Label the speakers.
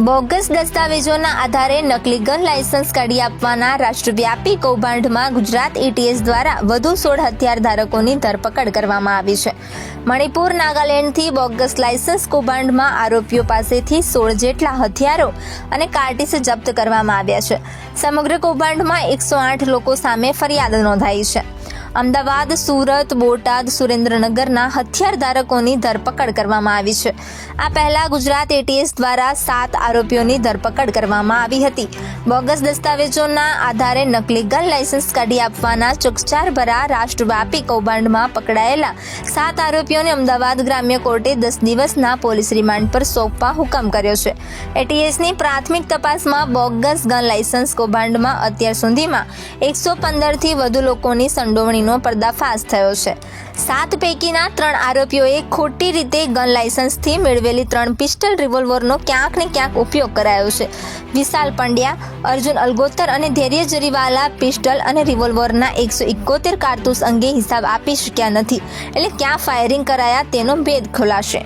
Speaker 1: Bogus દસ્તાવેજોના આધારે નકલી gun licence કાઢી આપવાના રાષ્ટ્રવ્યાપી કૌભાંડમાં ગુજરાત એટીએસ દ્વારા વધુ 16 હથિયાર ધારકોની ધરપકડ કરવામાં આવી છે. મણિપુર, નાગાલેન્ડથી બોગસ લાયસન્સ કૌભાંડમાં આરોપીઓ પાસેથી 16 જેટલા હથિયારો અને કાર્ટીસ જપ્ત કરવામાં આવ્યા છે. સમગ્ર કૌભાંડમાં 108 લોકો સામે ફરિયાદ નોંધાઈ છે. અમદાવાદ, સુરત, બોટાદ, સુરેન્દ્રનગરના હથિયાર ધારકોની ધરપકડ કરવામાં આવી છે. આ પહેલા ગુજરાત એટીએસ દ્વારા 7 આરોપીઓની ધરપકડ કરવામાં આવી હતી. બોગસ દસ્તાવેજોના આધારે નકલી ગન લાયસન્સ કાઢી આપવાના ચકચારભરા રાષ્ટ્રવ્યાપી કૌભાંડમાં પકડાયેલા 7 આરોપીઓને અમદાવાદ ગ્રામ્ય કોર્ટે 10 દિવસના પોલીસ રિમાન્ડ પર સોંપવા હુકમ કર્યો છે. એટીએસની પ્રાથમિક તપાસમાં બોગસ ગન લાયસન્સ કૌભાંડમાં અત્યાર સુધીમાં 115થી વધુ લોકોની સંડોવણીનો પર્દાફાશ થયો છે. 7 પૈકીના 3 આરોપીઓએ ખોટી રીતે ગન લાયસન્સથી મેળવેલી 3 પિસ્ટલ રિવોલ્વરનો ક્યાંક ને ક્યાંક ઉપયોગ કરાયો છે. વિશાલ પંડ્યા, અર્જુન અલગોતર અને ધૈર્ય જરીવાલા પિસ્ટલ અને રિવોલ્વરના 171 કારતૂસ અંગે હિસાબ આપી શક્યા નથી. એટલે ક્યાં ફાયરિંગ કરાયા તેનો ભેદ ખુલાશે.